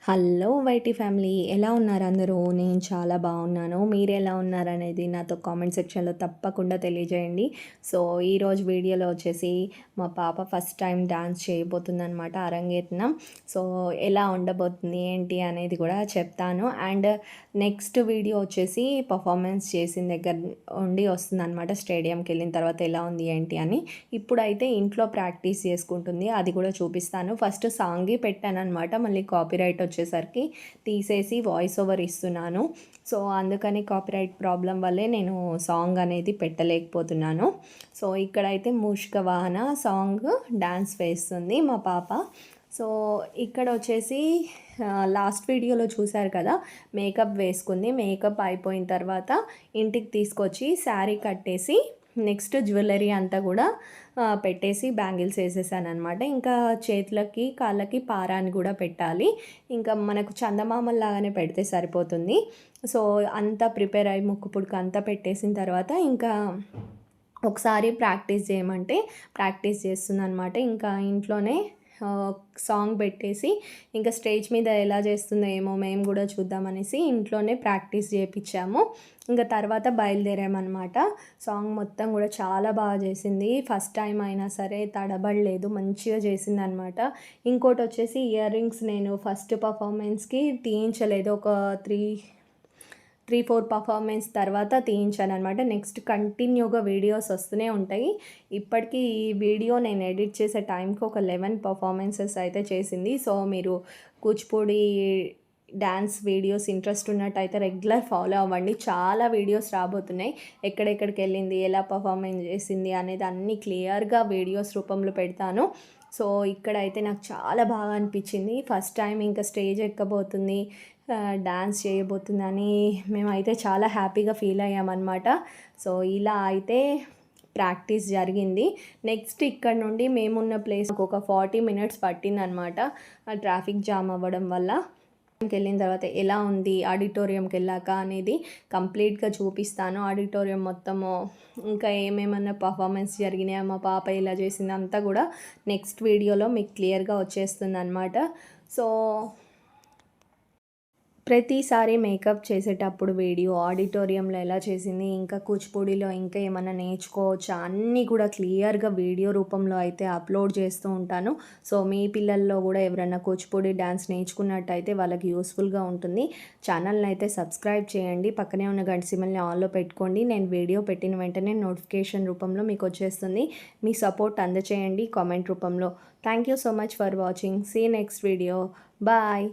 Hello YT family, ఎలా ఉన్నారు అందరూ? నేను చాలా బాగున్నాను. మీరు ఎలా ఉన్నారనేది నాతో కామెంట్ సెక్షన్లో తప్పకుండా తెలియజేయండి. సో ఈరోజు వీడియోలో వచ్చేసి మా పాప ఫస్ట్ టైం డాన్స్ చేయబోతుందనమాట, అరంగేట్నం. సో ఎలా ఉండబోతుంది ఏంటి అనేది కూడా చెప్తాను. అండ్ నెక్స్ట్ వీడియో వచ్చేసి పర్ఫార్మెన్స్ చేసిన దగ్గర ఉండి వస్తుందన్నమాట, స్టేడియంకి వెళ్ళిన తర్వాత ఎలా ఉంది ఏంటి అని. ఇప్పుడైతే ఇంట్లో ప్రాక్టీస్ చేసుకుంటుంది, అది కూడా చూపిస్తాను. ఫస్ట్ సాంగ్ పెట్టాను అనమాట, మళ్ళీ కాపీరైట్ వచ్చేసరికి తీసేసి వాయిస్ ఓవర్ ఇస్తున్నాను. సో అందుకని కాపీరైట్ ప్రాబ్లం వల్లే నేను సాంగ్ అనేది పెట్టలేకపోతున్నాను. సో ఇక్కడైతే మూషిక వాహన సాంగ్ డ్యాన్స్ వేస్తుంది మా పాప. సో ఇక్కడ వచ్చేసి లాస్ట్ వీడియోలో చూశారు కదా, మేకప్ వేసుకుంది. మేకప్ అయిపోయిన తర్వాత ఇంటికి తీసుకొచ్చి శారీ కట్టేసి నెక్స్ట్ జ్యువెలరీ అంతా కూడా పెట్టేసి బ్యాంగిల్స్ వేసేసాను అనమాట. ఇంకా చేతులకి కాళ్ళకి పారాని కూడా పెట్టాలి. ఇంకా మనకు చందమామల్లాగానే పెడితే సరిపోతుంది. సో అంతా ప్రిపేర్ అయ్యి ముక్కు పుడక అంతా పెట్టేసిన తర్వాత ఇంకా ఒకసారి ప్రాక్టీస్ చేయమంటే ప్రాక్టీస్ చేస్తుంది అనమాట. ఇంకా ఇంట్లోనే సాంగ్ పెట్టేసి ఇంకా స్టేజ్ మీద ఎలా చేస్తుందో ఏమో మేము కూడా చూద్దామనేసి ఇంట్లోనే ప్రాక్టీస్ చేయించాము. ఇంకా తర్వాత బయలుదేరామన్నమాట. సాంగ్ మొత్తం కూడా చాలా బాగా చేసింది. ఫస్ట్ టైం అయినా సరే తడబడలేదు, మంచిగా చేసింది అనమాట. ఇంకోటి వచ్చేసి ఇయర్ రింగ్స్ నేను ఫస్ట్ పర్ఫార్మెన్స్కి తీయించలేదు, ఒక 3-4 పర్ఫార్మెన్స్ తర్వాత తీయించాను అనమాట. నెక్స్ట్ కంటిన్యూగా వీడియోస్ వస్తూనే ఉంటాయి. ఇప్పటికీ ఈ వీడియో నేను ఎడిట్ చేసే టైంకి ఒక 11 పర్ఫార్మెన్సెస్ అయితే చేసింది. సో మీరు కూచిపూడి డ్యాన్స్ వీడియోస్ ఇంట్రెస్ట్ ఉన్నట్టయితే రెగ్యులర్ ఫాలో అవ్వండి. చాలా వీడియోస్ రాబోతున్నాయి. ఎక్కడెక్కడికి వెళ్ళింది, ఎలా పర్ఫార్మెన్స్ చేసింది అనేది అన్నీ క్లియర్గా వీడియోస్ రూపంలో పెడతాను. సో ఇక్కడైతే నాకు చాలా బాగా అనిపించింది. ఫస్ట్ టైం ఇంకా స్టేజ్ ఎక్కబోతుంది, డ్యాన్స్ చేయబోతుందని మేమైతే చాలా హ్యాపీగా ఫీల్ అయ్యామన్నమాట. సో ఇలా అయితే ప్రాక్టీస్ జరిగింది. నెక్స్ట్ ఇక్కడ నుండి మేమున్న ప్లేస్ ఒక 40 మినిట్స్ పట్టిందనమాట, ట్రాఫిక్ జామ్ అవ్వడం వల్ల. వెళ్ళిన తర్వాత ఎలా ఉంది ఆడిటోరియంకి వెళ్ళాక అనేది కంప్లీట్గా చూపిస్తాను. ఆడిటోరియం మొత్తము ఇంకా ఏమేమన్నా పర్ఫార్మెన్స్ జరిగినాయో, మా పాప ఎలా చేసింది అంతా కూడా నెక్స్ట్ వీడియోలో మీకు క్లియర్గా వచ్చేస్తుంది అనమాట. సో ప్రతిసారి మేకప్ చేసేటప్పుడు వీడియో, ఆడిటోరియంలో ఎలా చేసింది, ఇంకా కూచిపూడిలో ఇంకా ఏమైనా నేర్చుకోవచ్చా, అన్నీ కూడా క్లియర్గా వీడియో రూపంలో అయితే అప్లోడ్ చేస్తూ ఉంటాను. సో మీ పిల్లల్లో కూడా ఎవరైనా కూచిపూడి డ్యాన్స్ నేర్చుకున్నట్టయితే వాళ్ళకి యూస్ఫుల్గా ఉంటుంది. ఛానల్ని అయితే సబ్స్క్రైబ్ చేయండి, పక్కనే ఉన్న గంట సింబల్ని ఆన్లో పెట్టుకోండి. నేను వీడియో పెట్టిన వెంటనే నోటిఫికేషన్ రూపంలో మీకు వచ్చేస్తుంది. మీ సపోర్ట్ అందచేయండి కామెంట్ రూపంలో. Thank you so much for watching. See next video. Bye.